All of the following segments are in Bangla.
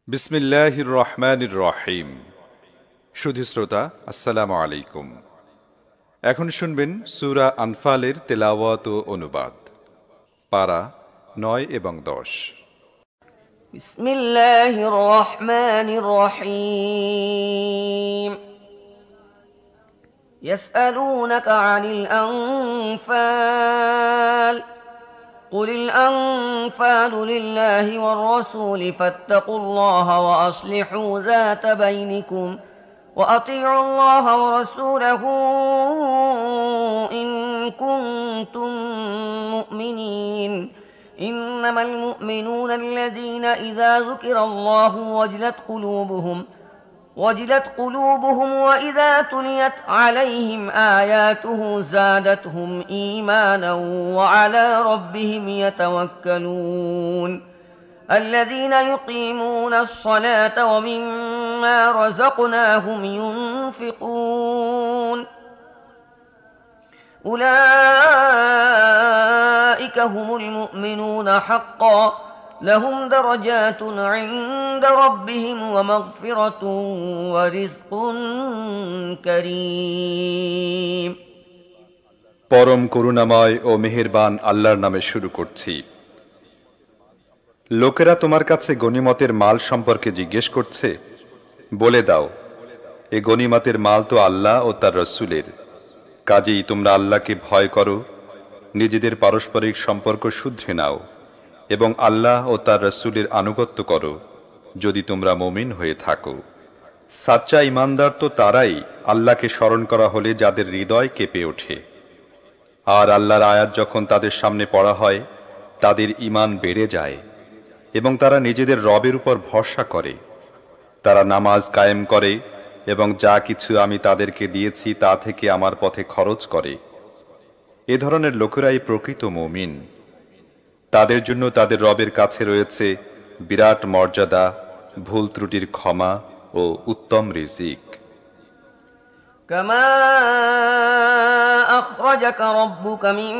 বিসমিল্লাহির রহমানির রহিম। সুধী শ্রোতা, আসসালামু আলাইকুম। এখন শুনবেন সূরা আনফালের তেলাওয়াত ও অনুবাদ। পারা ৯ এবং ১০। বিসমিল্লাহির রহমানির রহিম। ইয়াসআলুনাকা আনিল আনফাল قل الأنفال لله والرسول فاتقوا الله وأصلحوا ذات بينكم وأطيعوا الله ورسوله إن كنتم مؤمنين إنما المؤمنون الذين إذا ذكر الله وجلت قلوبهم وإذا تليت عليهم آياته زادتهم إيمانا وعلى ربهم يتوكلون الذين يقيمون الصلاة ومما رزقناهم ينفقون أولئك هم المؤمنون حقا لهم درجات عند ربهم ومغفرة ورزق كريم। পরম করুণাময় ও মেহেরবান আল্লাহর নামে শুরু করছি। লোকেরা তোমার কাছে গনিমতের মাল সম্পর্কে জিজ্ঞেস করছে, বলে দাও, এ গনিমতের মাল তো আল্লাহ ও তার রসুলের। কাজেই তোমরা আল্লাহকে ভয় করো, নিজেদের পারস্পরিক সম্পর্ক শুধরে নাও এবং আল্লাহ ও তার রসুলের আনুগত্য করো, যদি তোমরা মুমিন হয়ে থাকো। সাচ্চা ইমানদার তো তারাই, আল্লাহকে স্মরণ করা হলে যাদের হৃদয় কেঁপে ওঠে। আর আল্লাহর আয়াত যখন তাদের সামনে পড়া হয়, তাদের ঈমান বেড়ে যায় এবং তারা নিজেদের রবের উপর ভরসা করে। তারা নামাজ কায়েম করে এবং যা কিছু আমি তাদেরকে দিয়েছি তা থেকে আমার পথে খরচ করে। এ ধরনের লোকেরাই প্রকৃত মুমিন। তাদের জন্য তাদের রবের কাছে রয়েছে বিরাট মর্যাদা, ভুল ত্রুটির ক্ষমা ও উত্তম রিজিক। كما أخرجك ربك من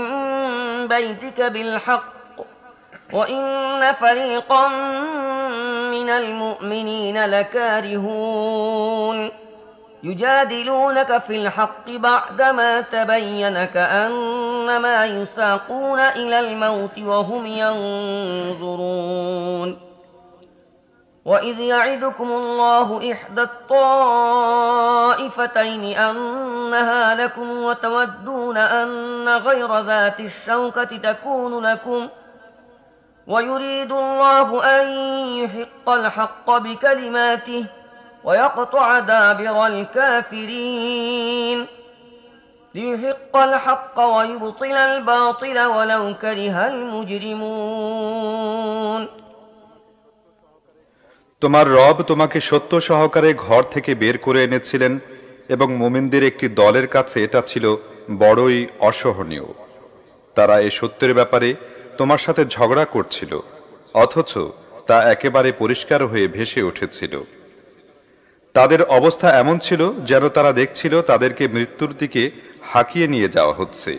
بيتك بالحق وإن فريقا من المؤمنين لكارهون يجادلونك في الحق بعدما تبين كأنما يساقون إلى الموت وهم ينظرون وإذ يعدكم الله إحدى الطائفتين أنها لكم وتودون أن غير ذات الشوكة تكون لكم ويريد الله أن يحق الحق بكلماته ويقطع دابر الكافرين ليحق الحق ويبطل الباطل ولو كره المجرمون। তোমার রব তোমাকে সত্য সহকারে ঘর থেকে বের করে এনেছিলেন এবং মুমিনদের একটি দলের কাছে এটা ছিল বড়ই অসহনীয়। তারা এ সত্যের ব্যাপারে তোমার সাথে ঝগড়া করছিল, অথচ তা একেবারে পরিষ্কার হয়ে ভেসে উঠেছিল। তাদের অবস্থা এমন ছিল যেন তারা দেখছিল তাদেরকে মৃত্যুর দিকে হাঁকিয়ে নিয়ে যাওয়া হচ্ছে।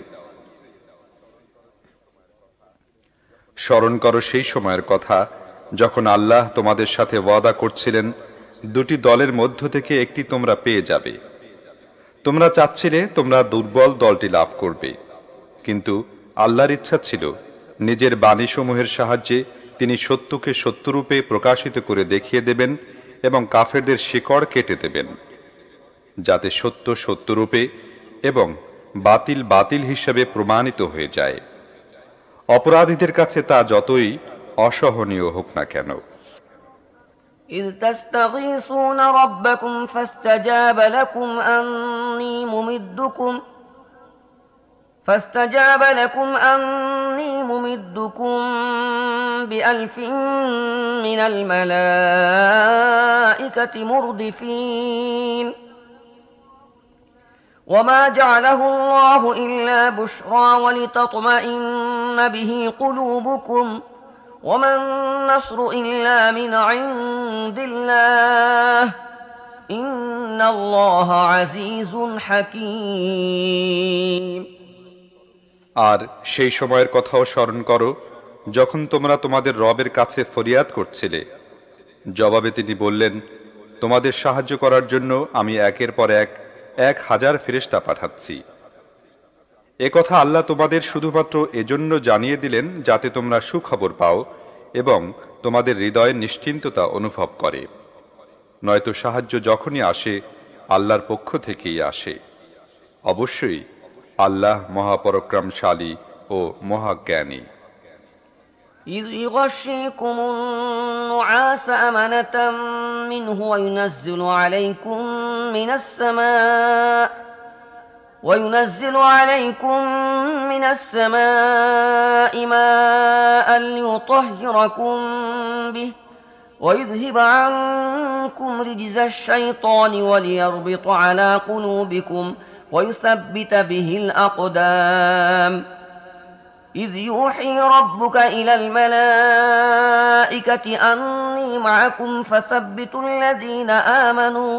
স্মরণ করো সেই সময়ের কথা যখন আল্লাহ তোমাদের সাথে ওয়াদা করছিলেন, দুটি দলের মধ্য থেকে একটি তোমরা পেয়ে যাবে। তোমরা চাচ্ছিলে তোমরা দুর্বল দলটি লাভ করবে, কিন্তু আল্লাহর ইচ্ছা ছিল নিজের বাণীসমূহের সাহায্যে তিনি সত্যকে সত্যরূপে প্রকাশিত করে দেখিয়ে দেবেন এবং কাফেরদের শিকড় কেটে দেবেন, যাতে সত্য সত্যরূপে এবং বাতিল বাতিল হিসেবে প্রমাণিত হয়ে যায়, অপরাধীদের কাছে তা যতই অসহনীয় হোক না কেন। إذ تستغيثون ربكم فاستجاب لكم أني ممدكم بألف من الملائكة مردفين وما جعله الله إلا بشرى ولتطمئن به قلوبكم وما النصر إلا من عند الله إن الله عزيز حكيم। আর সেই সময়ের কথাও স্মরণ করো যখন তোমরা তোমাদের রবের কাছে ফরিয়াদ করছিলে, জবাবে তিনি বললেন, তোমাদের সাহায্য করার জন্য আমি একের পর এক 1000 ফেরেশতা পাঠাচ্ছি। একথা আল্লাহ তোমাদের শুধুমাত্র এজন্য জানিয়ে দিলেন যাতে তোমরা সুখবর পাও এবং তোমাদের হৃদয়ে নিশ্চিন্ততা অনুভব করে। নয়তো সাহায্য যখনই আসে আল্লাহর পক্ষ থেকেই আসে। অবশ্যই আল্লাহ মহাপরাক্রমশালী ও মহাজ্ঞানী। إذ يغشيكم النعاس أمنة منه وينزل عليكم من السماء ماء ليطهركم به ويذهب عنكم رجز الشيطان وليربط على قلوبكم ويثبت به الأقدام إذ يوحي ربك إلى الملائكة أني معكم فثبتوا الذين آمنوا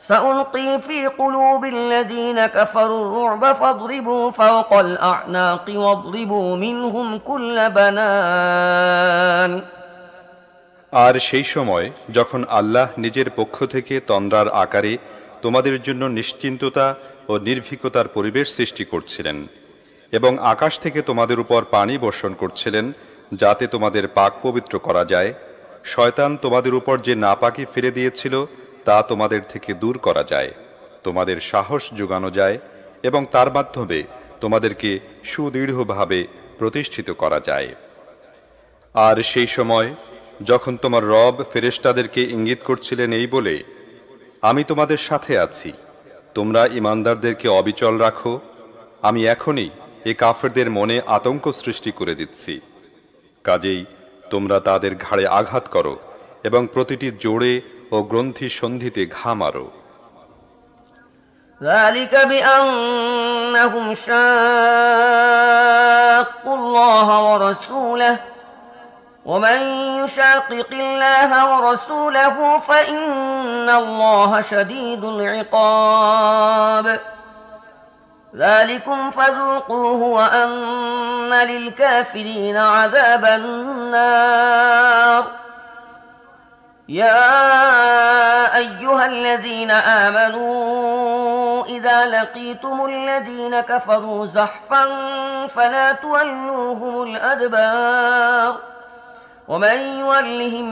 سألقي في قلوب الذين كفروا الرعب فاضربوا فوق الأعناق واضربوا منهم كل بنان। আর সেই সময় যখন আল্লাহ নিজের পক্ষ থেকে তন্দ্রার আকারে তোমাদের জন্য নিশ্চিন্ততা ও নির্ভীকতার পরিবেশ সৃষ্টি করছিলেন এবং আকাশ থেকে তোমাদের উপর পানি বর্ষণ করছিলেন যাতে তোমাদের পাক পবিত্র করা যায়, শয়তান তোমাদের উপর যে নাপাকি ফিরে দিয়েছিল তা তোমাদের থেকে দূর করা যায়, তোমাদের সাহস যোগানো যায় এবং তার মাধ্যমে তোমাদেরকে সুদৃঢ়ভাবে প্রতিষ্ঠিত করা যায়। আর সেই সময় যখন তোমার রব ফেরেশতাদেরকে ইঙ্গিত করছিলেন এই বলে, আমি তোমাদের সাথে আছি, তোমরা ঈমানদারদেরকে অবিচল রাখো, আমি এখনই এ কাফেরদের মনে আতঙ্ক সৃষ্টি করে দিচ্ছি। কাজেই তোমরা তাদের ঘাড়ে আঘাত করো এবং প্রতিটি জোড়ে ও গ্রন্থি সন্ধিতে ঘা মারো। ذلك بأنهم شاقوا الله ورسوله ومن يشاقق الله ورسوله فإن الله شديد العقاب ذلكم فذوقوه وأن للكافرين عذاب النار يا أيها الذين آمنوا إذا لقيتم الذين كفروا زحفا فلا تولوهم الأدبار ومن يولهم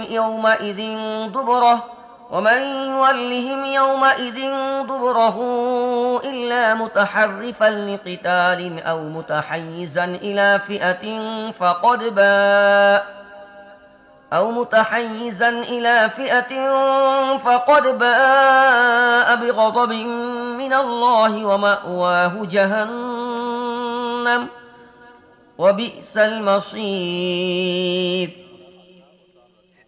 دبره إلا متحرفا لقتال أو متحيزا إلى فئة فقد باء بغضب من الله ومأواه جهنم وبئس المصير।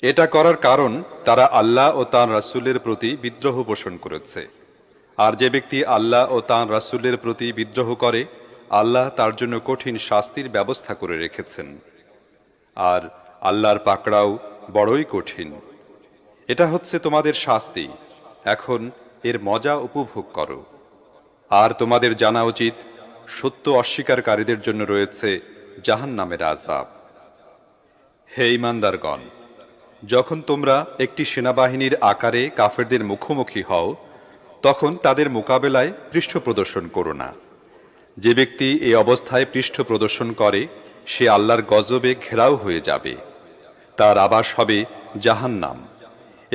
এটা করার কারণ তারা আল্লাহ ও তাঁর রাসূলের প্রতি বিদ্রোহ পোষণ করেছে। আর যে ব্যক্তি আল্লাহ ও তাঁর রাসূলের প্রতি বিদ্রোহ করে আল্লাহ তার জন্য কঠিন শাস্তির ব্যবস্থা করে রেখেছেন। আর আল্লাহর পাকড়াও বড়ই কঠিন। এটা হচ্ছে তোমাদের শাস্তি, এখন এর মজা উপভোগ করো। আর তোমাদের জানা উচিত সত্য অস্বীকারীদের জন্য রয়েছে জাহান্নামের আযাব। হে ঈমানদারগণ, যখন তোমরা একটি সেনাবাহিনীর আকারে কাফেরদের মুখোমুখি হও তখন তাদের মোকাবেলায় পৃষ্ঠ প্রদর্শন করো না। যে ব্যক্তি এই অবস্থায় পৃষ্ঠ প্রদর্শন করে সে আল্লাহর গজবে ঘেরাও হয়ে যাবে, তার আবাস হবে জাহান্নাম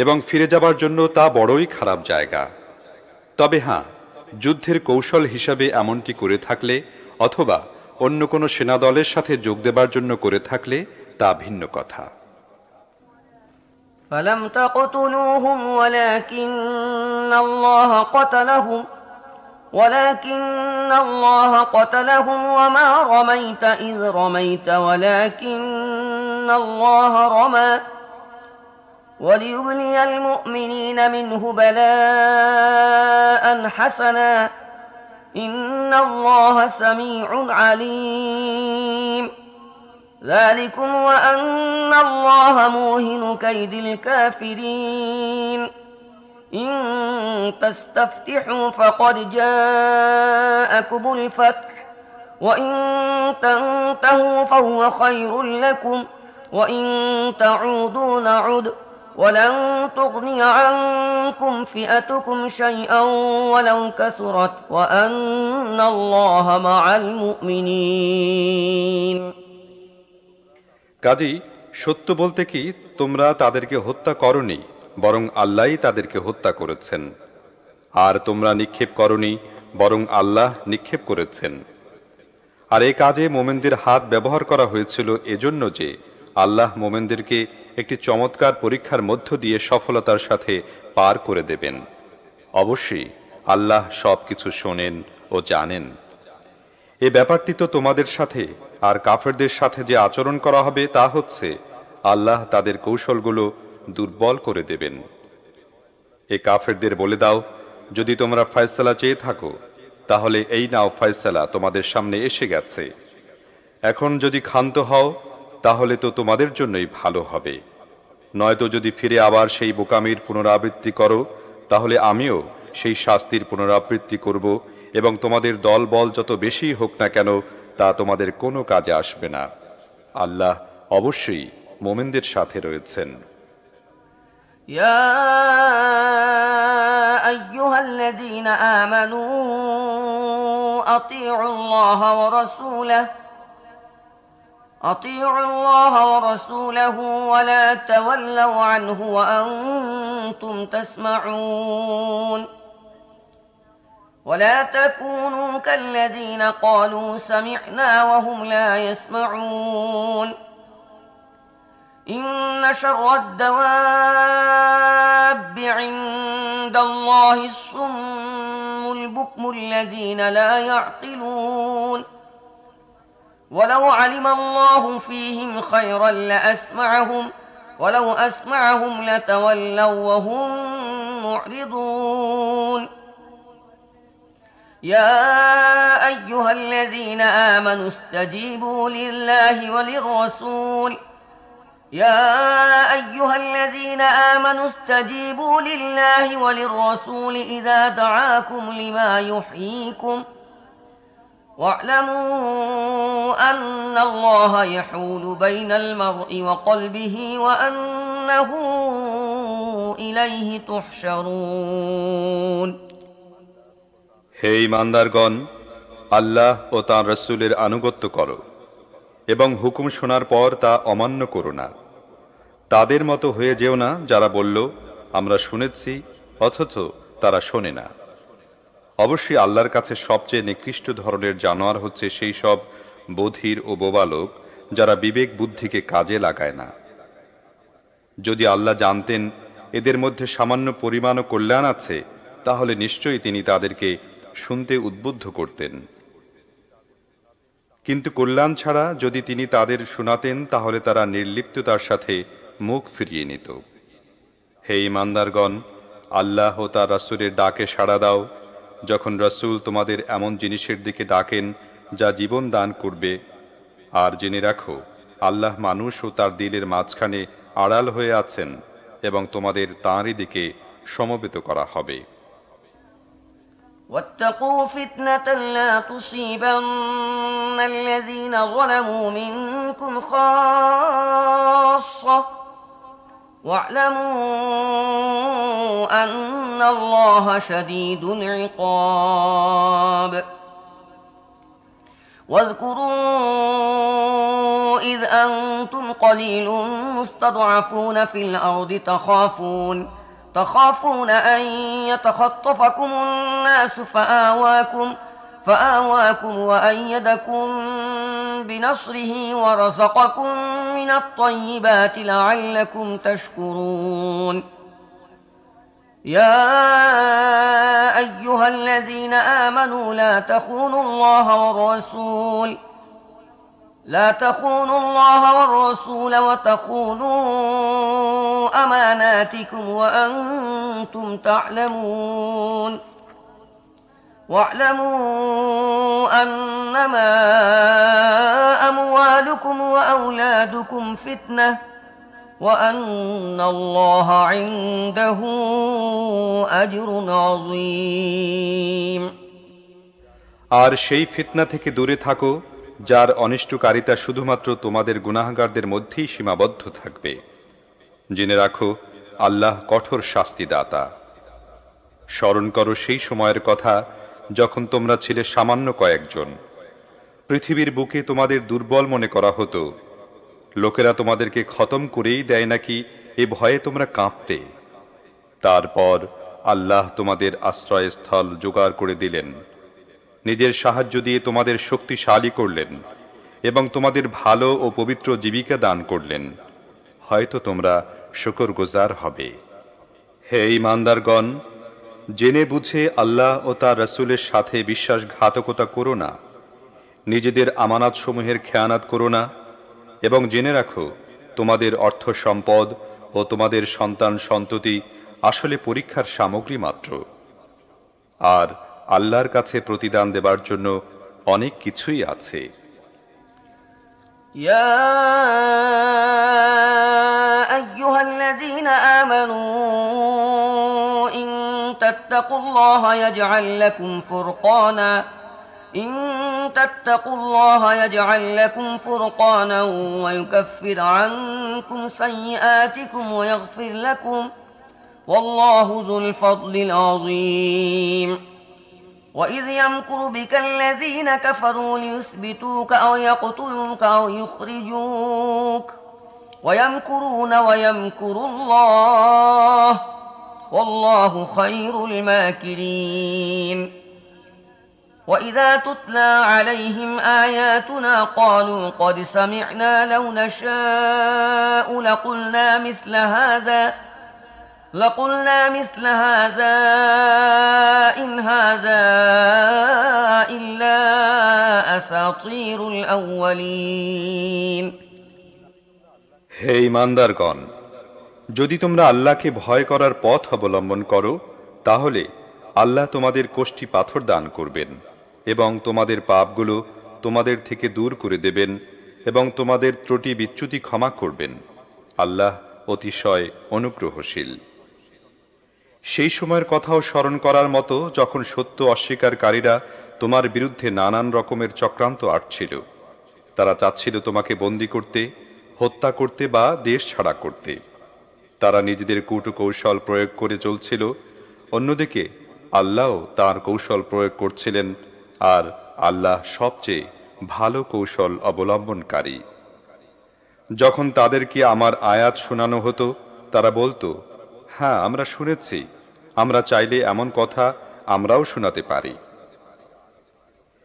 এবং ফিরে যাবার জন্য তা বড়ই খারাপ জায়গা। তবে হ্যাঁ, যুদ্ধের কৌশল হিসাবে এমনটি করে থাকলে অথবা অন্য কোনো সেনাদলের সাথে যোগ দেবার জন্য করে থাকলে তা ভিন্ন কথা। فلم تقتلوهم ولكن الله قتلهم وما رميت إذ رميت ولكن الله رمى وليبلي المؤمنين منه بلاء حسنا إن الله سميع عليم ذلكم وأن الله موهن كيد الكافرين إن تستفتحوا فقد جاءكم الفتح وإن تنتهوا فهو خير لكم وإن تعودوا نعد ولن تغني عنكم فئتكم شيئا ولو كثرت وأن الله مع المؤمنين। কাজেই সত্য বলতে কি তোমরা তাদেরকে হত্যা করনি, বরং আল্লাহই তাদেরকে হত্যা করেছেন। আর তোমরা নিক্ষেপ করনি, বরং আল্লাহ নিক্ষেপ করেছেন। আর এই কাজে মোমেনদের হাত ব্যবহার করা হয়েছিল এজন্য যে আল্লাহ মোমেনদেরকে একটি চমৎকার পরীক্ষার মধ্য দিয়ে সফলতার সাথে পার করে দেবেন। অবশ্যই আল্লাহ সবকিছু শোনেন ও জানেন। এ ব্যাপারটি তো তোমাদের সাথে আর কাফেরদের সাথে যে আচরণ করা হবে তা হচ্ছে আল্লাহ তাদের কৌশলগুলো দুর্বল করে দেবেন। এ কাফেরদের বলে দাও, যদি তোমরা ফয়সালা চেয়ে থাকো তাহলে এই নাও ফয়সালা তোমাদের সামনে এসে গেছে। এখন যদি ক্ষান্ত হও তাহলে তো তোমাদের জন্যই ভালো হবে, নয়তো যদি ফিরে আবার সেই বোকামির পুনরাবৃত্তি করো তাহলে আমিও সেই শাস্তির পুনরাবৃত্তি করব, এবং তোমাদের দলবল যত বেশি হোক না কেন তা তোমাদের কোনো কাজে আসবে না। আল্লাহ অবশ্যই মোমেনদের সাথে রয়েছেন। يا أيها الذين آمنوا أطيعوا الله ورسوله ولا تولوا عنه وأنتم تسمعون ولا تكونوا كالذين قالوا سمعنا وهم لا يسمعون إن شر الدواب عند الله الصم البكم الذين لا يعقلون ولو علم الله فيهم خيرا لأسمعهم ولو أسمعهم لتولوا وهم معرضون يا أيها الذين آمنوا استجيبوا لله وللرسول يا أيها الذين آمنوا استجيبوا لله وللرسول إذا دعاكم لما يحييكم واعلموا أن الله يحول بين المرء وقلبه وأنه إليه تحشرون। হে ঈমানদারগণ, আল্লাহ ও তাঁর রাসূলের আনুগত্য করো এবং হুকুম শোনার পর তা অমান্য করো না। তাদের মতো হয়ে যেও না যারা বলল আমরা শুনেছি অথচ তারা শোনে না। অবশ্যই আল্লাহর কাছে সবচেয়ে নিকৃষ্ট ধরনের জানোয়ার হচ্ছে সেই সব বধির ও বোবা লোক যারা বিবেক বুদ্ধিকে কাজে লাগায় না। যদি আল্লাহ জানতেন এদের মধ্যে সামান্য পরিমাণও কল্যাণ আছে তাহলে নিশ্চয়ই তিনি তাদেরকে শুনতে উদ্বুদ্ধ করতেন, কিন্তু কল্যাণ ছাড়া যদি তিনি তাদের শোনাতেন তাহলে তারা নির্লিপ্ততার সাথে মুখ ফিরিয়ে নিত। হে ঈমানদারগণ, আল্লাহ ও তার রাসূলের ডাকে সাড়া দাও যখন রাসূল তোমাদের এমন জিনিসের দিকে ডাকেন যা জীবন দান করবে। আর জেনে রাখো আল্লাহ মানুষ ও তার দিলের মাঝখানে আড়াল হয়ে আছেন এবং তোমাদের তাঁরই দিকে সমবেত করা হবে। واتقوا فتنة لا تصيبن الذين ظلموا منكم خاصة واعلموا أن الله شديد العقاب واذكروا إذ أنتم قليل مستضعفون في الأرض تخافون أن يتخطفكم الناس فآواكم وأيدكم بنصره ورزقكم من الطيبات لعلكم تشكرون يا أيها الذين آمنوا لا تخونوا الله والرسول وتخونوا أماناتكم وأنتم تعلمون واعلموا أنما أموالكم وأولادكم فتنة وأن الله عنده أجر عظيم। আর সেই ফিতনা থেকে দূরে থাকো যার অনিষ্টকারিতা শুধুমাত্র তোমাদের গুনাহগারদের মধ্যেই সীমাবদ্ধ থাকবে। জেনে রাখো, আল্লাহ কঠোর শাস্তিদাতা। স্মরণ করো সেই সময়ের কথা যখন তোমরা ছিলে সামান্য কয়েকজন। পৃথিবীর বুকে তোমাদের দুর্বল মনে করা হতো। লোকেরা তোমাদেরকে খতম করেই দেয় নাকি এ ভয়ে তোমরা কাঁপতে। তারপর আল্লাহ তোমাদের আশ্রয়স্থল জোগাড় করে দিলেন, নিজের সাহায্য দিয়ে তোমাদের শক্তিশালী করলেন এবং তোমাদের ভালো ও পবিত্র জীবিকা দান করলেন। হয়তো তোমরা শুকরগুজার হবে। হে ঈমানদারগণ, জেনে বুঝে আল্লাহ ও তার রাসূলের সাথে বিশ্বাসঘাতকতা করো না, নিজেদের আমানাতসমূহের খেয়ানাত করো না, এবং জেনে রাখো তোমাদের অর্থ সম্পদ ও তোমাদের সন্তান সন্ততি আসলে পরীক্ষার সামগ্রী মাত্র। আর আল্লাহর কাছে প্রতিদান দেবার জন্য অনেক কিছুই আছে। يا أيها الذين آمنوا إن تتقوا الله يجعل لكم فرقانا ويكفر عنكم سيئاتكم ويغفر لكم والله ذو الفضل العظيم وإذ يمكر بك الذين كفروا ليثبتوك أو يقتلوك أو يخرجوك ويمكرون ويمكر الله والله خير الماكرين وإذا تتلى عليهم آياتنا قالوا قد سمعنا لو نشاء لقلنا مثل هذا إن هذا إلا أساطير الأولين হে ঈমানদারগণ, যদি তোমরা আল্লাহকে ভয় করার পথ অবলম্বন করো, তাহলে আল্লাহ তোমাদের কোষ্ঠী পাথর দান করবেন এবং তোমাদের পাপগুলো তোমাদের থেকে দূর করে দেবেন এবং তোমাদের ত্রুটি বিচ্যুতি ক্ষমা করবেন। আল্লাহ অতিশয় অনুগ্রহশীল। সেই সময়ের কথাও স্মরণ করার মতো যখন সত্য অস্বীকারীরা তোমার বিরুদ্ধে নানান রকমের চক্রান্ত আঁটছিল। তারা চাচ্ছিল তোমাকে বন্দী করতে, হত্যা করতে বা দেশ ছাড়া করতে। তারা নিজেদের কূটকৌশল প্রয়োগ করে চলছিল, অন্যদিকে আল্লাহও তার কৌশল প্রয়োগ করছিলেন, আর আল্লাহ সবচেয়ে ভালো কৌশল অবলম্বনকারী। যখন তাদেরকে আমার আয়াত শোনানো হতো, তারা বলতো, হ্যাঁ, আমরা শুনেছি, আমরা চাইলে এমন কথা আমরাও শোনাতে পারি।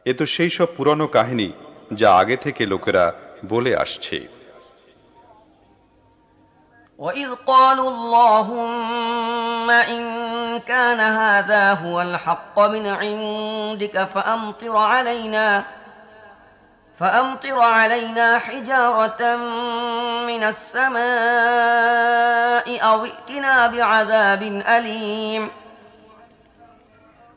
এ তো সেই সব পুরনো কাহিনী যা আগে থেকে লোকেরা বলে আসছে। وإذ قالوا اللهم إن كان هذا هو الحق من عندك فأمطر علينا حجارة من السماء أو ائتنا بعذاب أليم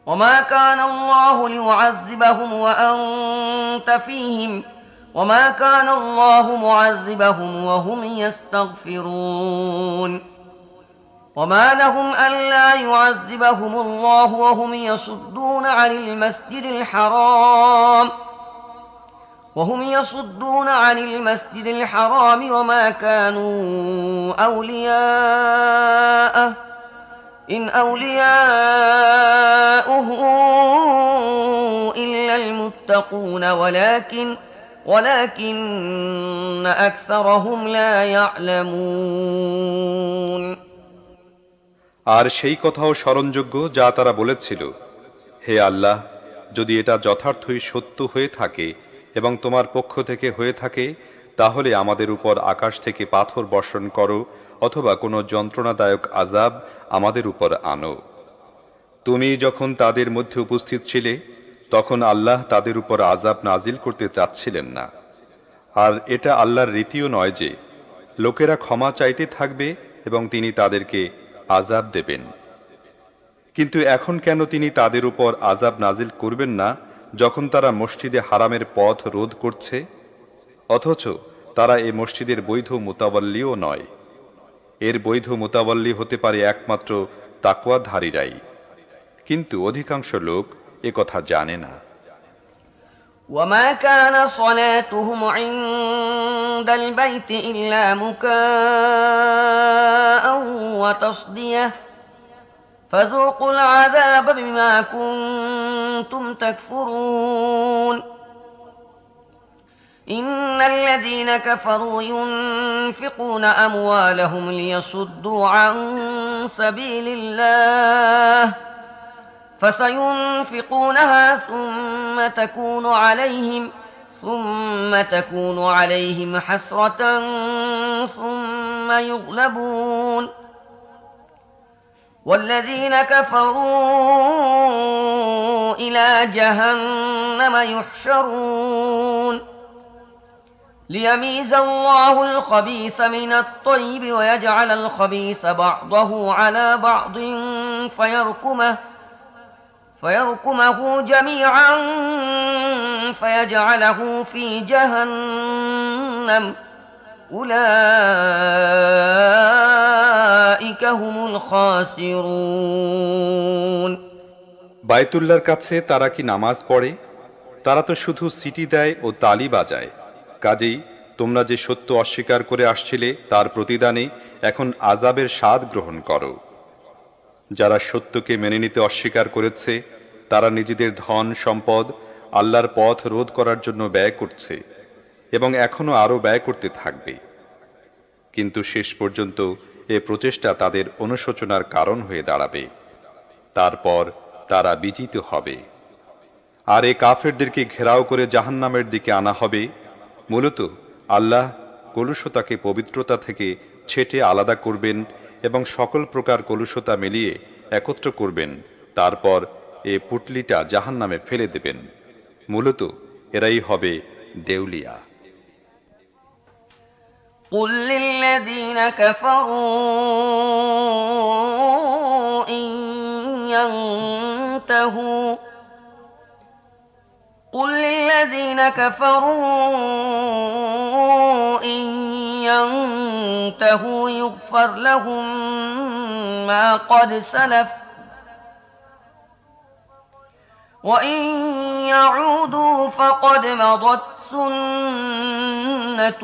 وما كان الله ليعذبهم وأنت فيهم وما كان الله معذبهم وهم يستغفرون وما لهم ألا يعذبهم الله وهم يصدون عن المسجد الحرام وما كانوا أولياءه إن أولياؤه إلا المتقون ولكن أكثرهم لا يعلمون আর সেই কথাও স্মরণযোগ্য যা তারা বলেছিল, হে আল্লাহ, যদি এটা যথার্থই সত্য হয়ে থাকে এবং তোমার পক্ষ থেকে হয়ে থাকে, তাহলে আমাদের উপর আকাশ থেকে পাথর বর্ষণ করো অথবা কোনো যন্ত্রণাদায়ক আযাব আমাদের উপর আনো। তুমি যখন তাদের মধ্যে উপস্থিত ছিলে, তখন আল্লাহ তাদের উপর আযাব নাজিল করতে চাচ্ছিলেন না। আর এটা আল্লাহর রীতিও নয় যে লোকেরা ক্ষমা চাইতে থাকবে এবং তিনি তাদেরকে আযাব দেবেন। কিন্তু এখন কেন তিনি তাদের উপর আযাব নাজিল করবেন না যখন তারা মসজিদে হারামের পথ রোধ করছে, অথচ তারা এই মসজিদের বৈধ মুতাওয়াল্লিও নয়। এর বৈধ মুতাওয়াল্লি হতে পারে একমাত্র তাকওয়াধারীরাই, কিন্তু অধিকাংশ লোক এ কথা জানে না। وما كان صلاتهم عند البيت إلا مكاء وتصدية فذوقوا العذاب بما كنتم تكفرون إن الذين كفروا ينفقون أموالهم ليصدوا عن سبيل الله فسينفقونها ثم تكون عليهم حسرة ثم يغلبون والذين كفروا إلى جهنم يحشرون ليميز الله الخبيث من الطيب ويجعل الخبيث بعضه على بعض فيركمه جميعا فيجعله في جهنم أولئك هم الخاسرون বায়তুল্লাহর কাছে তারা কি নামাজ পড়ে? তারা তো শুধু সিটি দেয় ও তালি বাজায়। কাজেই তোমরা যে সত্য অস্বীকার করে আসছিলে তার প্রতিদানে এখন আযাবের স্বাদ গ্রহণ করো। যারা সত্যকে মেনে নিতে অস্বীকার করেছে তারা নিজেদের ধন সম্পদ আল্লাহর পথ রোধ করার জন্য ব্যয় করছে এবং এখনো আরো ব্যয় করতে থাকবে, কিন্তু শেষ পর্যন্ত এ প্রচেষ্টা তাদের অনুশোচনার কারণ হয়ে দাঁড়াবে। তারপর তারা বিজিত হবে। আর এ কাফেরদেরকে ঘেরাও করে জাহান্নামের দিকে আনা হবে। মূলত আল্লাহ কলুষতাকে পবিত্রতা থেকে ছেটে আলাদা করবেন এবং সকল প্রকার কলুষতা মিলিয়ে একত্র করবেন। তারপর এ পুটলিটা জাহান্নামে ফেলে দেবেন। মূলত এরাই হবে দেউলিয়া। قل للذين كفروا إن ينتهوا يغفر لهم ما قد سلف وإن يعودوا فقد مضت سنة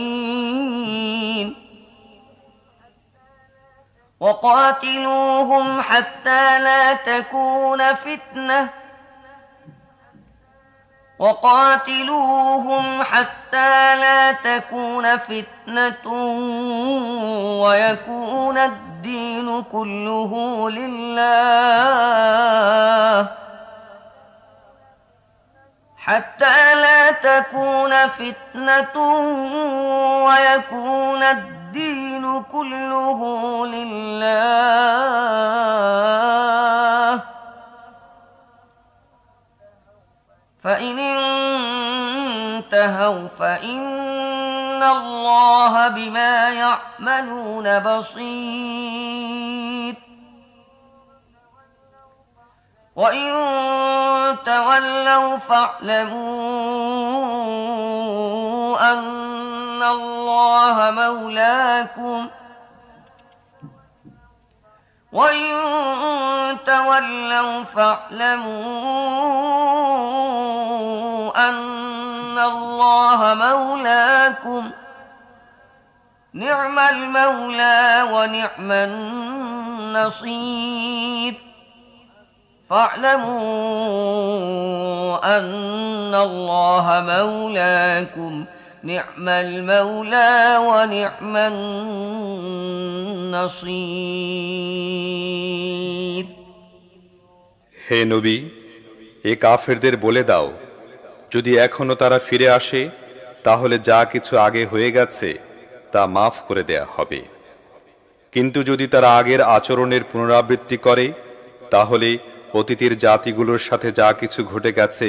الأولين وقاتلوهم حتى لا تكون فتنة ويكون الدين كله لله فإن انتهوا فإن الله بما يعملون بصير وإن تولوا فاعلموا أن الله مولاكم نعم المولى ونعم النصير فاعلموا أن الله مولاكم نعم المولى ونعم النصير হে নবী, এ কাফেরদের বলে দাও, যদি এখনো তারা ফিরে আসে তাহলে যা কিছু আগে হয়ে গেছে তা মাফ করে দেয়া হবে। কিন্তু যদি তারা আগের আচরণের পুনরাবৃত্তি করে তাহলে অতীতের জাতিগুলোর সাথে যা কিছু ঘটে গেছে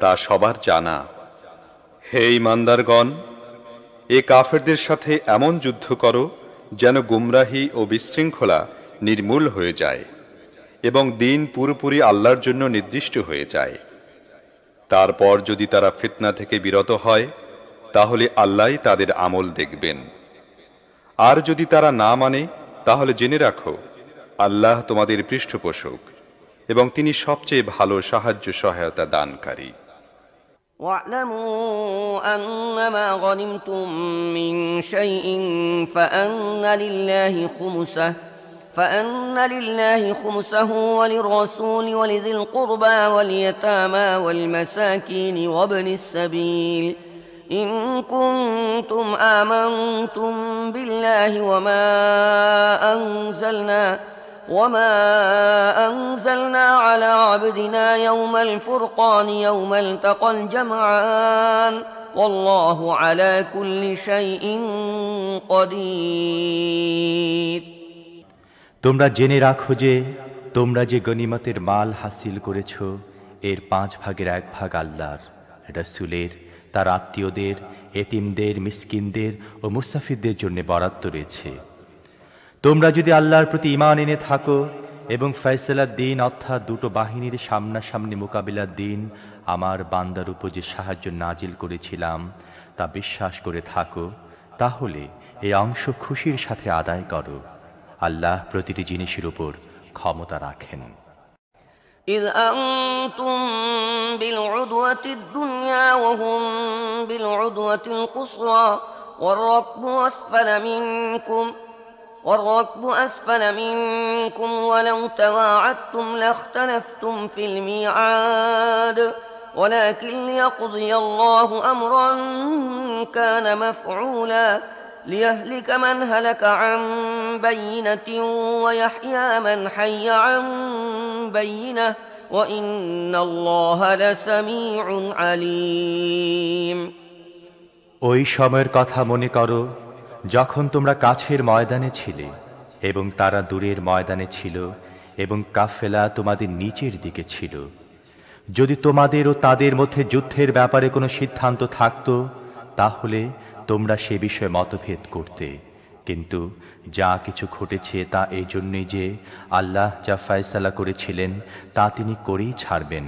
তা সবার জানা। হে ঈমানদারগণ, এ কাফেরদের সাথে এমন যুদ্ধ করো যেন গুমরাহি ও বিশৃঙ্খলা নির্মূল হয়ে যায় এবং দিন পুরোপুরি আল্লাহর জন্য নির্দিষ্ট হয়ে যায়। তারপর যদি তারা ফিতনা থেকে বিরত হয় তাহলে আল্লাহই তাদের আমল দেখবেন। আর যদি তারা না মানে তাহলে জেনে রাখো, আল্লাহ তোমাদের পৃষ্ঠপোষক এবং তিনি সবচেয়ে ভালো সাহায্য সহায়তা দানকারী। واعلموا أنما غنمتم من شيء فأن لله خمسه وللرسول ولذي القربى واليتامى والمساكين وابن السبيل إن كنتم آمنتم بالله وما أنزلنا على عبدنا يوم الفرقان يوم التقى الجمعان والله على كل شيء قدير। তোমরা জেনে রাখো যে তোমরা যে গনিমতের মাল হাসিল করেছ এর 5 ভাগের 1 ভাগ আল্লাহর, রাসূলের, তার আত্মীয়দের, এতিমদের, মিসকিনদের ও মুসাফিরদের জন্য বরাদ্দ রয়েছে। তোমরা যদি আল্লাহর প্রতি ঈমান এনে থাকো এবং ফয়সালার দিন অর্থাৎ দুটো বাহিনীর সামনাসামনি মোকাবিলার দিন আমার বান্দার উপর যে সাহায্য নাজিল করেছিলাম তা বিশ্বাস করে থাকো, তাহলে এই অংশ খুশির সাথে আদায় করো। আল্লাহ প্রতিটি জিনিসের উপর ক্ষমতা রাখেন। إذ أنتم بالعدوة الدنيا وهم بالعدوة القصوى والركب أسفل منكم ولو تواعدتم لاختلفتم في الميعاد ولكن ليقضي الله أمرا كان مفعولا ليهلك من هلك عن بينة ويحيى من حي عن بينة وإن الله لسميع عليم। ওই সময়ের কথা মনে করো যখন তোমরা কাছের ময়দানে ছিলে এবং তারা দূরের ময়দানে ছিল এবং কাফেলা তোমাদের নিচের দিকে ছিল। যদি তোমাদের ও তাদের মধ্যে যুদ্ধের ব্যাপারে কোনো সিদ্ধান্ত থাকতো তাহলে তোমরা সে বিষয়ে মতভেদ করতে, কিন্তু যা কিছু ঘটেছে তা এই জন্যই যে আল্লাহ যা ফয়সালা করেছিলেন তা তিনি করেই ছাড়বেন,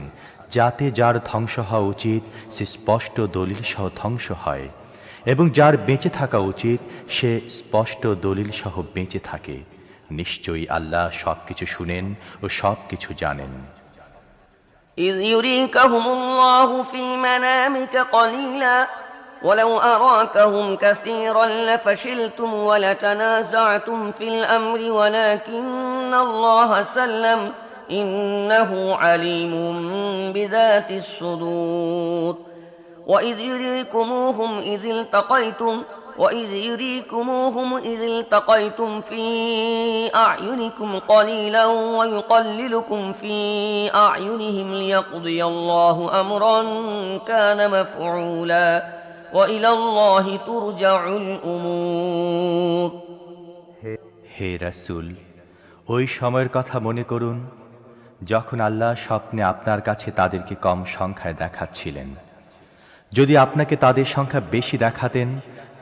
যাতে যার ধ্বংস হওয়া উচিত সে স্পষ্ট দলিল সহ ধ্বংস হয় এবং যার বেঁচে থাকা উচিত সে স্পষ্ট দলিল সহ বেঁচে থাকে। নিশ্চয়ই আল্লাহ সবকিছু শুনেন ও সবকিছু জানেন। إذ يريكهم الله في منامك قليلا ولو أراكهم كثيرا لفشلتم ولتنازعتم في الأمر ولكن الله سلم إنه عليم بذات الصدور وإذ يريكموهم إذ التقيتم في أعينكم قليلا ويقللكم في أعينهم ليقضي الله أمرا كان مفعولا وإلى الله ترجع الأمور। হে রাসূল, ওই সময়ের কথা মনে করুন যখন আল্লাহ স্বপ্নে আপনার কাছে তাদেরকে কম সংখ্যায় দেখাচ্ছিলেন। যদি আপনাকে তাদের সংখ্যা বেশি দেখাতেন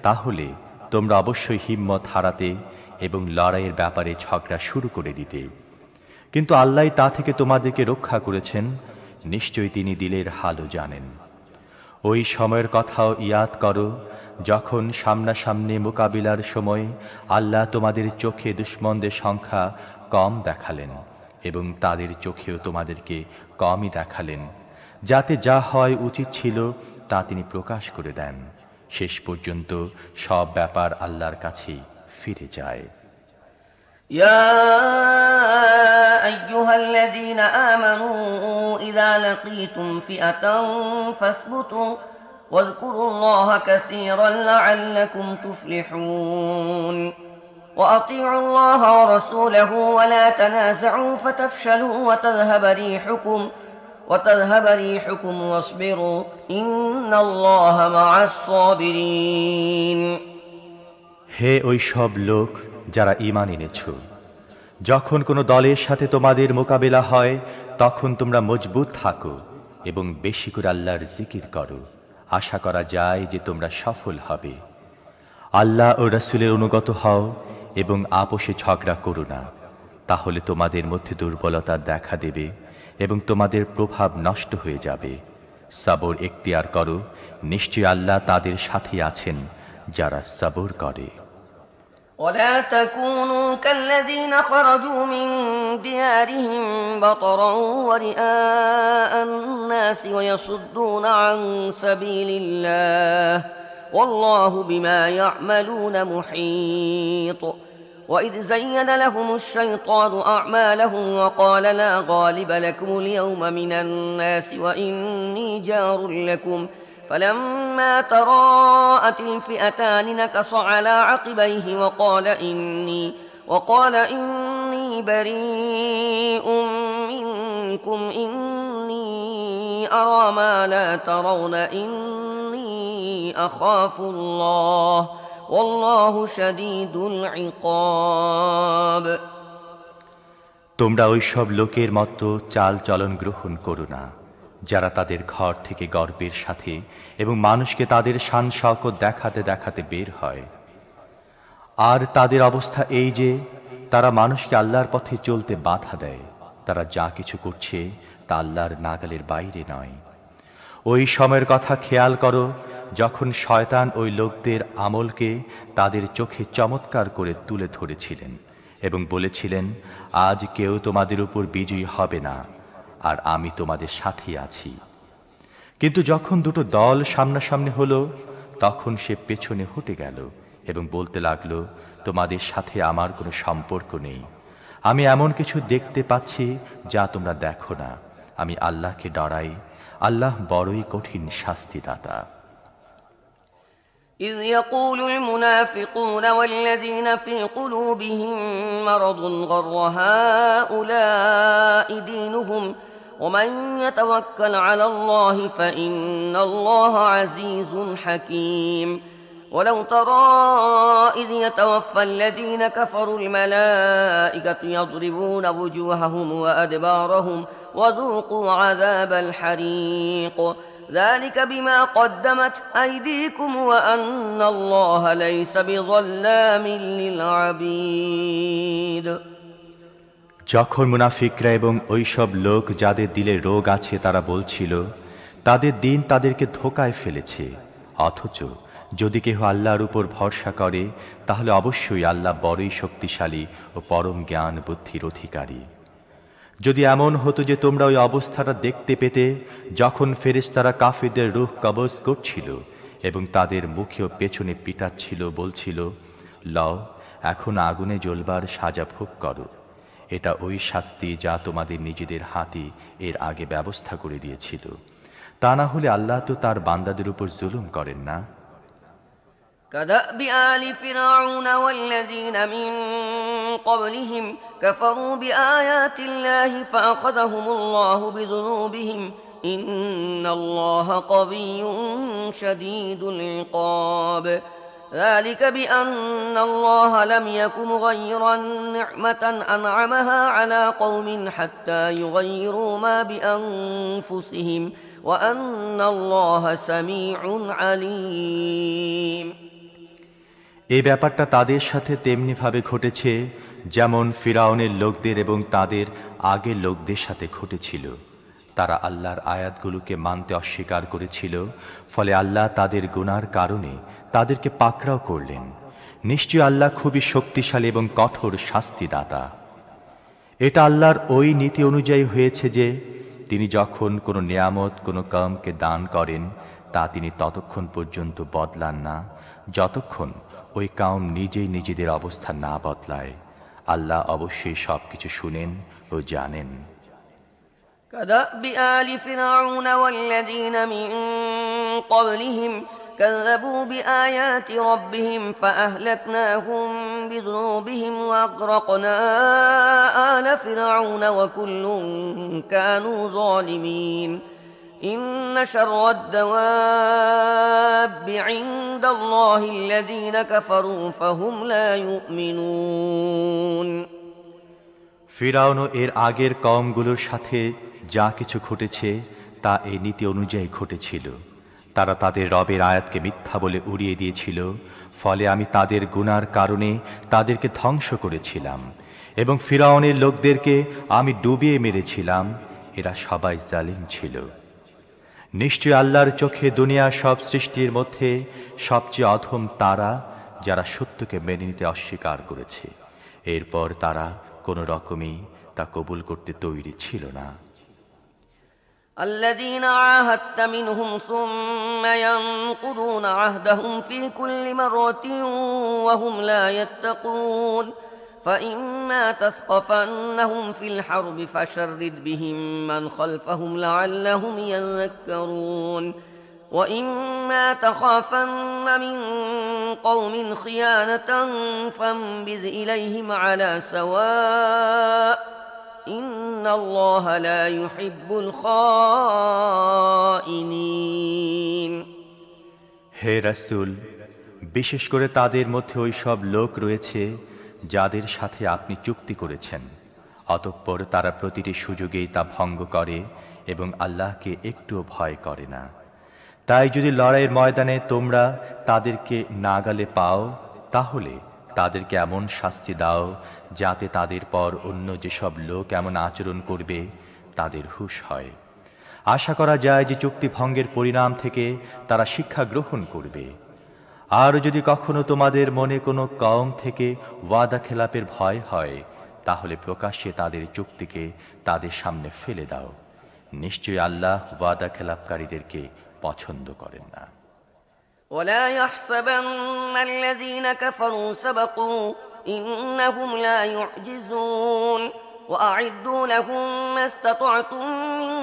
তাহলে তোমরা অবশ্যই হিম্মত হারাতে এবং লড়াইয়ের ব্যাপারে ঝগড়া শুরু করে দিতে, কিন্তু আল্লাহ তা থেকে তোমাদেরকে রক্ষা করেছেন। নিশ্চয়ই তিনি দিলের হালও জানেন। ওই সময়ের কথাও ইয়াদ করো যখন সামনাসামনি মোকাবিলার সময় আল্লাহ তোমাদের চোখে দুশমনদের সংখ্যা কম দেখালেন এবং তাদের চোখেও তোমাদেরকে কমই দেখালেন, যাতে যা হয় উচিত ছিল তা তিনি প্রকাশ করে দেন। শেষ পর্যন্ত সব ব্যাপার আল্লাহর কাছেই ফিরে যায়। يا أيها الذين آمنوا إذا لقيتم فئة فاثبتوا واذكروا الله كثيرا لعلكم تفلحون وأطيعوا الله ورسوله ولا تنازعوا فتفشلوا وتذهب ريحكم واصبروا إن الله مع الصابرين। হে ওই সব লোক যারা ঈমান এনেছ, যখন কোনো দলের সাথে তোমাদের মোকাবিলা হয় তখন তোমরা মজবুত থাকো এবং বেশি করে আল্লাহর জিকির করো। আশা করা যায় যে তোমরা সফল হবে। আল্লাহ ও রাসূলের অনুগত হও এবং আপোষে ঝগড়া করো না, তাহলে তোমাদের মধ্যে দুর্বলতা দেখা দেবে এবং তোমাদের প্রভাব নষ্ট হয়ে যাবে। সবর এখতিয়ার করো, নিশ্চয়ই আল্লাহ তাদের সাথে আছেন যারা সবর করে। ولا تكونوا كالذين خرجوا من ديارهم بطرا ورئاء الناس ويصدون عن سبيل الله والله بما يعملون محيط وإذ زين لهم الشيطان أعمالهم وقال لا غالب لكم اليوم من الناس وإني جار لكم فلما تراءت الفئتان نكص على عقبيه وقال إني بريء منكم إني أرى ما لا ترون إني أخاف الله والله شديد العقاب তোমরা ওইসব লোকের মতো চাল চলন গ্রহণ করো না যারা তাদের ঘর থেকে গর্বের সাথে এবং মানুষকে তাদের শান শওকত দেখাতে দেখাতে বের হয়। আর তাদের অবস্থা এই যে তারা মানুষকে আল্লাহর পথে চলতে বাধা দেয়। তারা যা কিছু করছে তা আল্লাহর নাগালের বাইরে নয়। ওই সময়ের কথা খেয়াল করো যখন শয়তান ওই লোকদের আমলকে তাদের চোখে চমৎকার করে তুলে ধরেছিলেন এবং বলেছিলেন, আজ কেউ তোমাদের উপর বিজয়ী হবে না, আর আমি তোমাদের সাথে আছি। কিন্তু যখন দুটো দল সামনাসামনি হলো তখন সে পেছনে হটে গেল এবং বলতে লাগলো, তোমাদের সাথে আমার কোনো সম্পর্ক নেই। আমি এমন কিছু দেখতে পাচ্ছি যা তোমরা দেখো না। আমি আল্লাহকে ডরাই, আল্লাহ বড়ই কঠিন শাস্তিদাতা। إذ يقول المنافقون والذين في قلوبهم مرض غر هؤلاء دينهم ومن يتوكل على الله فإن الله عزيز حكيم ولو ترى إذ يتوفى الذين كفروا الملائكة يضربون وجوههم وأدبارهم وذوقوا عذاب الحريق ذلك بما قدمت أيديكم وأن الله ليس بظلام للعبيد যখন মুনাফিকরা এবং ওইসব লোক যাদের দিলে রোগ আছে তারা বলছিল, তাদের দিন তাদেরকে ধোঁকায় ফেলেছে, অথচ যদি কেহ আল্লাহর উপর ভরসা করে তাহলে অবশ্যই আল্লাহ বড়ই শক্তিশালী ও পরম জ্ঞান বুদ্ধির অধিকারী। যদি এমন হতো যে তোমরা ওই অবস্থাটা দেখতে পেতে যখন ফেরেশতারা কাফিরদের রূহ কবজ করছিল এবং তাদের মুখে ও পেছনে পিটাচ্ছিল, বলছিল, লও এখন আগুনে জ্বলবার সাজা ভোগ করো। এটা ওই শাস্তি যা তোমাদের নিজেদের হাতে এর আগে ব্যবস্থা করে দিয়েছিল। তা না হলে আল্লাহ তো তার বান্দাদের উপর জুলুম করেন না। كدأب آل فرعون والذين من قبلهم كفروا بآيات الله فأخذهم الله بذنوبهم إن الله قوي شديد العقاب ذلك بأن الله لم يك مغيرا نعمة أنعمها على قوم حتى يغيروا ما بأنفسهم وأن الله سميع عليم এই ব্যাপারটা তাদের সাথে তেমনি ভাবে ঘটেছে যেমন ফিরাউনের লোকদের এবং তাদের আগের লোকদের সাথে ঘটেছিল। তারা আল্লাহর আয়াতগুলোকে মানতে অস্বীকার করেছিল, ফলে আল্লাহ তাদের গুনার কারণে তাদেরকে পাকড়াও করলেন। নিশ্চয় আল্লাহ খুবই শক্তিশালী এবং কঠোর শাস্তিদাতা। এটা আল্লাহর ওই নীতি অনুযায়ী হয়েছে যে তিনি যখন কোনো নিয়ামত কোনো কওমকে দান করেন তা তিনি ততক্ষণ পর্যন্ত বদলান না যতক্ষণ ওই কওম নিজেই নিজেদের অবস্থা না বদলায়। আল্লাহ অবশ্যই সবকিছু শুনেন ও জানেন। كدأب آل فرعون والذين من قبلهم كذبوا بآيات ربهم فأهلكناهم بذنوبهم وأغرقنا آل فرعون وكل كانوا ظالمين إن شر الدواب عند الله الذين كفروا فهم لا يؤمنون ফিরাউন এর আগের কওমগুলোর সাথে যা কিছু ঘটেছে তা এই নীতি অনুযায়ী ঘটেছিল। তারা তাদের রবের আয়াতকে মিথ্যা বলে উড়িয়ে দিয়েছিল, ফলে আমি তাদের গুনার কারণে তাদেরকে ধ্বংস করেছিলাম এবং ফিরাউনের লোকদেরকে আমি ডুবিয়ে মেরেছিলাম। এরা সবাই জালিম ছিল। নিশ্চয় আল্লাহর চোখে দুনিয়ার সব সৃষ্টির মধ্যে সবচেয়ে অধম তারা যারা সত্যকে মেনে নিতে অস্বীকার করেছে। এরপর তারা কোনো রকমই তা কবুল করতে তৈরি ছিল না। الذين عاهدت منهم ثم ينقضون عهدهم في كل مرة وهم لا يتقون فإما تثقفنهم في الحرب فشرد بهم من خلفهم لعلهم يذكرون وإما تخافن من قوم خيانة فانبذ إليهم على سواء إن الله لا يحب الخائنين হে রাসূল, বিশেষ করে তাদের মধ্যে ওই সব লোক রয়েছে যাদের সাথে আপনি চুক্তি করেছেন, অতঃপর তারা প্রতিটি সুযোগেই তা ভঙ্গ করে এবং আল্লাহকে একটুও ভয় করে না। তাই যদি লড়াইয়ের ময়দানে তোমরা তাদেরকে নাগালে পাও, তাহলে তাদেরকে এমন শাস্তি দাও যাতে তাদের পর অন্য যেসব লোক এমন আচরণ করবে তাদের হুঁশ হয়। আশা করা যায় যে চুক্তি ভঙ্গের পরিণাম থেকে তারা শিক্ষা গ্রহণ করবে। আর যদি কখনো তোমাদের মনে কোনো কওম থেকে ওয়াদা খেলাপের ভয় হয়, তাহলে প্রকাশ্যে তাদের চুক্তিকে তাদের সামনে ফেলে দাও। নিশ্চয়ই আল্লাহ ওয়াদা খেলাপকারীদেরকে পছন্দ করেন না। ولا يحسبن الذين كفروا سبقوا إنهم لا يعجزون وأعدوا لهم ما استطعتم من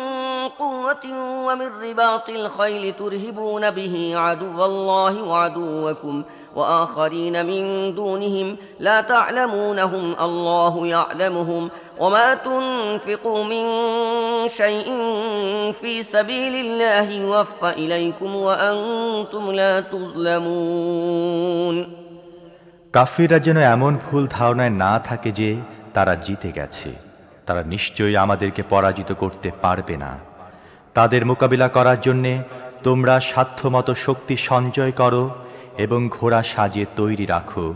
قوة ومن رباط الخيل ترهبون به عدو الله وعدوكم وآخرين من دونهم لا تعلمونهم الله يعلمهم وما تنفقوا من شيء في سبيل الله يوفى إليكم وأنتم لا تظلمون কাফিররা যেন এমন ভুল ধারণায় না থাকে যে তারা জিতে গেছে। তারা নিশ্চয়ই আমাদেরকে পরাজিত করতে পারবে না। তাদের মোকাবিলা করার জন্যে তোমরা সাধ্যমতো শক্তি সঞ্চয় করো এবং ঘোড়া সাজিয়ে তৈরি রাখো,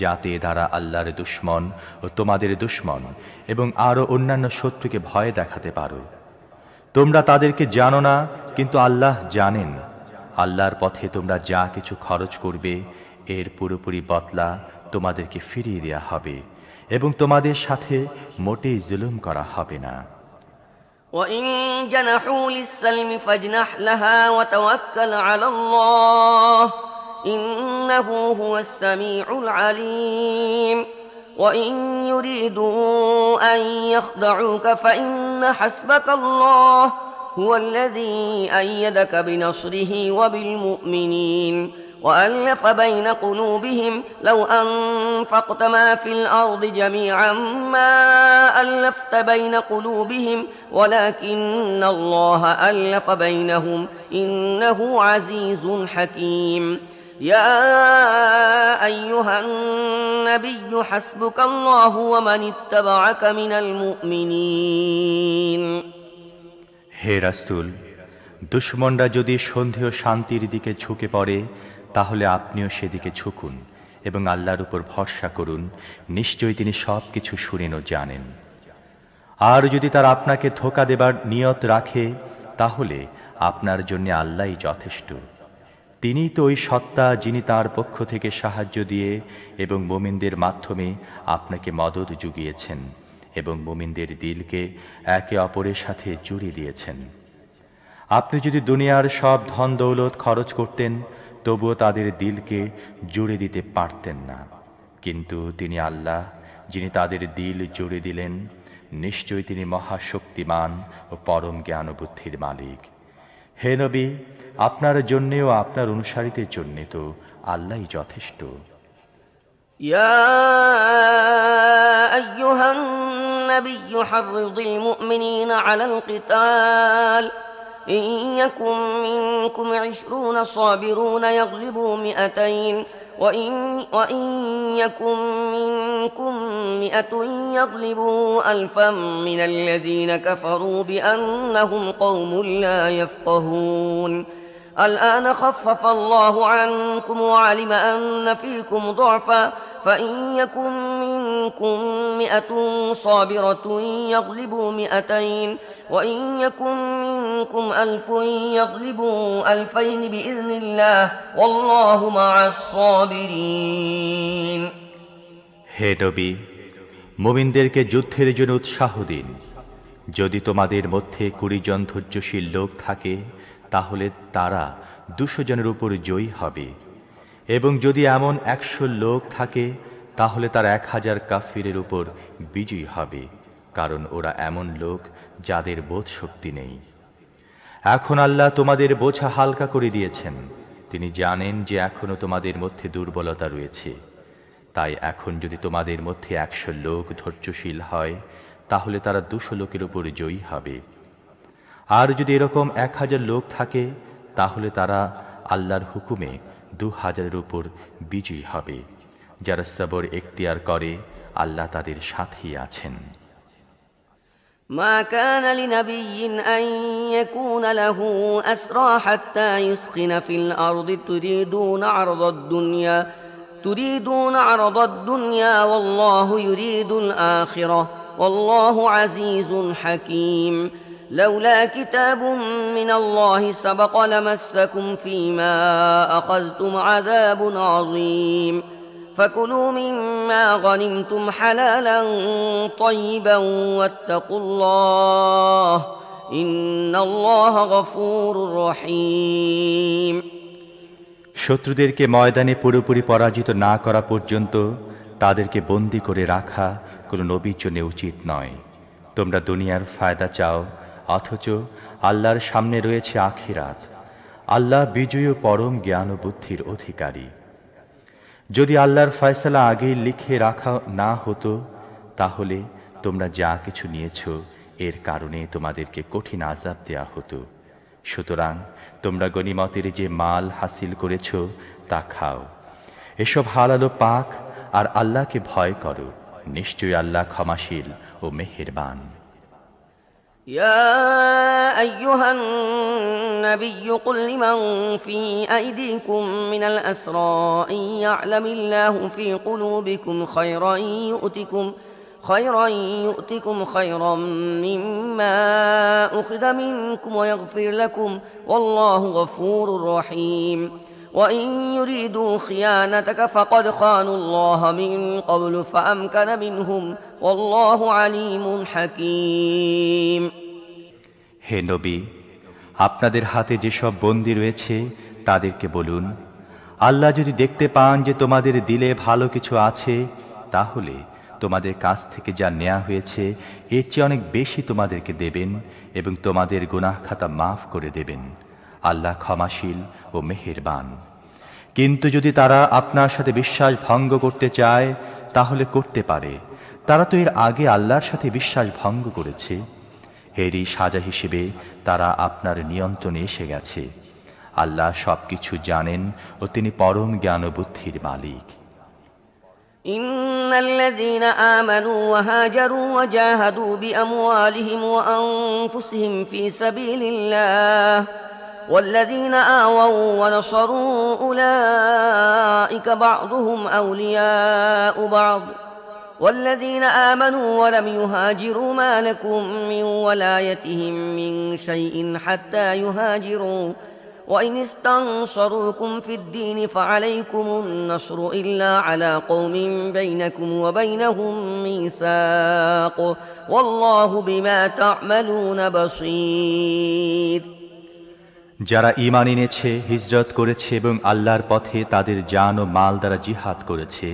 যাতে দ্বারা আল্লাহর দুশমন ও তোমাদের দুশমন এবং আরও অন্যান্য শত্রুকে ভয় দেখাতে পারো। তোমরা তাদেরকে জানো না, কিন্তু আল্লাহ জানেন। আল্লাহর পথে তোমরা যা কিছু খরচ করবে এর পুরোপুরি বদলা তোমাদেরকে ফিরিয়ে দেয়া হবে এবং তোমাদের সাথে মোটেই জুলুম করা হবে না। وإن جنحوا للسلم فاجنح لها وتوكل على الله إنه هو السميع العليم وإن يريدوا أن يخدعوك فإن حسبك الله هو الذي أيدك بنصره وبالمؤمنين وألف بين قلوبهم لو أنفقت ما في الأرض جميعا ما ألفت بين قلوبهم ولكن الله ألف بينهم إنه عزيز حكيم يا أيها النبي حسبك الله ومن اتبعك من المؤمنين হে রাসূল, দুশমনরা যদি সন্ধেয় শান্তির দিকে ঝুঁকে পড়ে, তাহলে আপনিও সেদিকে ঝুঁকুন এবং আল্লাহর উপর ভরসা করুন। নিশ্চয়ই তিনি সব কিছু শুনেন ও জানেন। আর যদি তারা আপনাকে ধোঁকা দেবার নিয়ত রাখে, তাহলে আপনার জন্য আল্লাহই যথেষ্ট। তিনিই তো ওই সত্তা যিনি তার পক্ষ থেকে সাহায্য দিয়ে এবং মুমিনদের মাধ্যমে আপনাকে মদদ জুগিয়েছেন এবং মুমিনদের দিলকে একে অপরের সাথে জুড়ে দিয়েছেন। আপনি যদি দুনিয়ার সব ধন দৌলত খরচ করতেন, তবুও তাদের দিলকে জুড়ে দিতে পারতেন না। কিন্তু তিনি আল্লাহ, যিনি তাদের দিল জুড়ে দিলেন। নিশ্চয়ই তিনি মহাশক্তিমান ও পরম জ্ঞান ও বুদ্ধির মালিক। হে নবী, আপনার জন্যেও আপনার অনুসারীদের জন্য তো আল্লাহই যথেষ্ট। يا أيها النبي حرض المؤمنين على القتال إن يكن منكم 20 صابرون يغلبوا 200 وإن يكن منكم 100 يغلبوا 1000 من الذين كفروا بأنهم قوم لا يفقهون الآن خفف الله عنكم وعلم أن فيكم ضعفا فإن يكن منكم 100 صابرة يغلبوا 200 وإن يكن منكم 1000 يغلبوا 2000 بإذن الله والله مع الصابرين। হে নবী, মুমিনদেরকে যুদ্ধের জন্য উৎসাহ দিন। যদি তোমাদের মধ্যে 20 জন ধৈর্যশীল লোক থাকে তাহলে তারা 200 জনের উপর জয়ী হবে, এবং যদি এমন 100 লোক থাকে তাহলে তারা 1000 কাফিরের উপর বিজয়ী হবে, কারণ ওরা এমন লোক যাদের বোধ শক্তি নেই। এখন আল্লাহ তোমাদের বোঝা হালকা করে দিয়েছেন। তিনি জানেন যে এখনো তোমাদের মধ্যে দুর্বলতা রয়েছে। তাই এখন যদি তোমাদের মধ্যে 100 লোক ধৈর্যশীল হয় তাহলে তারা 200 লোকের উপর জয়ী হবে। আর যদি এরকম 1000 লোক থাকে তাহলে তারা আল্লাহর হুকুমে 2000-এর উপর বিজয়ী হবে। যারা সবর এখতিয়ার করে আল্লাহ তাদের সাথেই আছেন। ما كان لنبي أن يكون له أسرى حتى يثخن في الأرض تريدون عرض الدنيا والله يريد الآخرة والله عزيز حكيم لولا كتاب من الله سبق لمسكم فيما أخذتم عذاب عظيم فكلوا مما غنمتم حلالا طيبا واتقوا الله إن الله غفور رحيم। শত্রুদেরকে ময়দানে পুরোপুরি পরাজিত না করা পর্যন্ত তাদেরকে বন্দী করে রাখা কোনো নবীর জন্য উচিত নয়। তোমরা দুনিয়ার ফায়দা চাও, অথচ আল্লাহর সামনে রয়েছে আখিরাত। আল্লাহ বিজয়ী ও পরম জ্ঞান ও বুদ্ধির অধিকারী। যদি আল্লাহর ফয়সালা আগেই লিখে রাখা না হতো তাহলে তোমরা যা কিছু নিয়েছ এর কারণে তোমাদেরকে কঠিন আযাব দেয়া হতো। সুতরাং তোমরা গনিমতের যে মাল হাসিল করেছ তা খাও। এসব হালাল ও পাক, আর আল্লাহকে ভয় করো। নিশ্চয়ই আল্লাহ ক্ষমাশীল ও মেহেরবান। يا أيها النبي قل لمن في أيديكم من الأسرى إن يعلم الله في قلوبكم خيرا يؤتكم خيرا مما أخذ منكم ويغفر لكم والله غفور رحيم وإن يريدوا خيانتك فقد خانوا الله من قبل فأمكن منهم والله عليم حكيم। হে নবী, আপনাদের হাতে যেসব বন্দী রয়েছে তাদেরকে বলুন, আল্লাহ যদি দেখতে পান যে তোমাদের দিলে ভালো কিছু আছে তাহলে তোমাদের কাছ থেকে যা নেওয়া হয়েছে এর চেয়ে অনেক বেশি তোমাদেরকে দেবেন এবং তোমাদের গুনাহ খাতা মাফ করে দেবেন। আল্লাহ ক্ষমাশীল ও মেহেরবান। কিন্তু যদি তারা আপনার সাথে বিশ্বাস ভঙ্গ করতে চায় তাহলে করতে পারে। তারা তো এর আগে আল্লাহর সাথে বিশ্বাস ভঙ্গ করেছে। এরই সাজা হিসেবে তারা আপনার নিয়ন্ত্রণে এসে গেছে। আল্লাহ সবকিছু জানেন ও তিনি পরম জ্ঞান ও বুদ্ধির মালিক। إن الذين آمنوا وهاجروا وجاهدوا بأموالهم وأنفسهم في سبيل الله والذين آووا ونصروا أولئك بعضهم أولياء بعض والذين آمنوا ولم يهاجروا ما لكم من ولايتهم من شيء حتى يهاجروا وإن استنصروكم في الدين فعليكم النصر إلا على قوم بينكم وبينهم ميثاق والله بما تعملون بصير। যারা ঈমান এনেছে, হিজরত করেছে এবং আল্লাহর পথে তাদের জান ও মাল দ্বারা জিহাদ করেছে,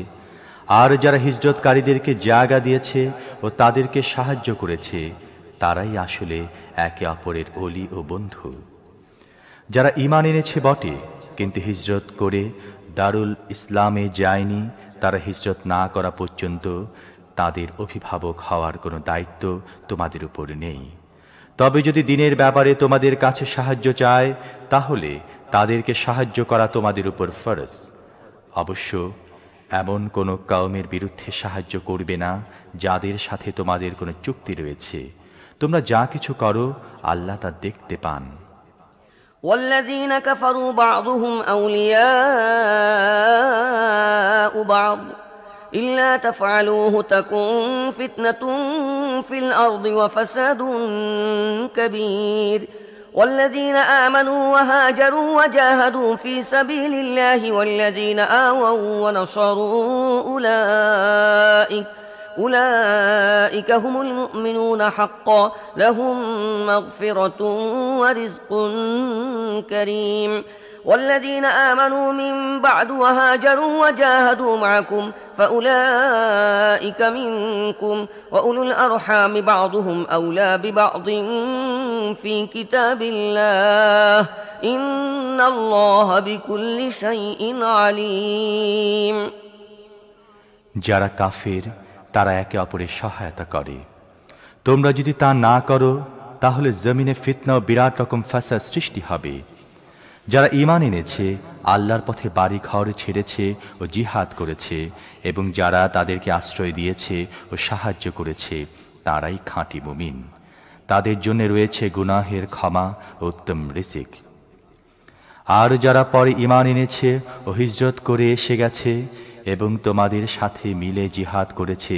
আর যারা হিজরতকারীদেরকে জায়গা দিয়েছে ও তাদেরকে সাহায্য করেছে, তারাই আসলে একে অপরের ওলি ও বন্ধু। যারা ঈমান এনেছে বটে কিন্তু হিজরত করে দারুল ইসলামে যায়নি, তারা হিজরত না করা পর্যন্ত তাদের অভিভাবক হওয়ার কোনো দায়িত্ব তোমাদের উপর নেই। তবে যদি দ্বীনের ব্যাপারে তোমাদের কাছে সাহায্য চায় তাহলে তাদেরকে সাহায্য করা তোমাদের উপর ফরজ। অবশ্য এমন কোনো কওমের বিরুদ্ধে সাহায্য করবে না যাদের সাথে তোমাদের কোনো চুক্তি রয়েছে। তোমরা যা কিছু করো আল্লাহ তা দেখতে পান। والذين كفروا بعضهم أولياء بعض إلا تفعلوه تكن فتنة في الأرض وفساد كبير والذين آمنوا وهاجروا وجاهدوا في سبيل الله والذين آووا ونصروا أولئك هم المؤمنون حقا لهم مغفرة ورزق كريم والذين آمنوا من بعد وهاجروا وجاهدوا معكم فأولئك منكم وأولو الأرحام بعضهم أولى ببعض في كتاب الله إن الله بكل شيء عليم যারা কাফের তারা একে অপরের সহায়তা করে। তোমরা যদি তা না করো তাহলে জমিনে ফিতনা ও বিরাট রকম ফাসাদ সৃষ্টি হবে। যারা ঈমান এনেছে, আল্লাহর পথে বাড়ি ঘর ছেড়েছে ও জিহাদ করেছে এবং যারা তাদেরকে আশ্রয় দিয়েছে ও সাহায্য করেছে তারাই খাঁটি মুমিন। তাদের জন্য রয়েছে গুনাহের ক্ষমা ও উত্তম রিজিক। আর যারা পরে ঈমান এনেছে ও হিজরত করে এসে গেছে এবং তোমাদের সাথে মিলে জিহাদ করেছে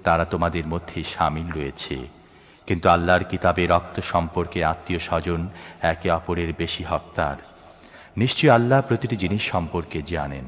তারা তোমাদের মধ্যে শামিল রয়েছে, কিন্তু আল্লাহর কিতাবে রক্ত সম্পর্কে আত্মীয় স্বজন একে অপরের বেশি হকদার। নিশ্চয়ই আল্লাহ প্রতিটি জিনিস সম্পর্কে জানেন।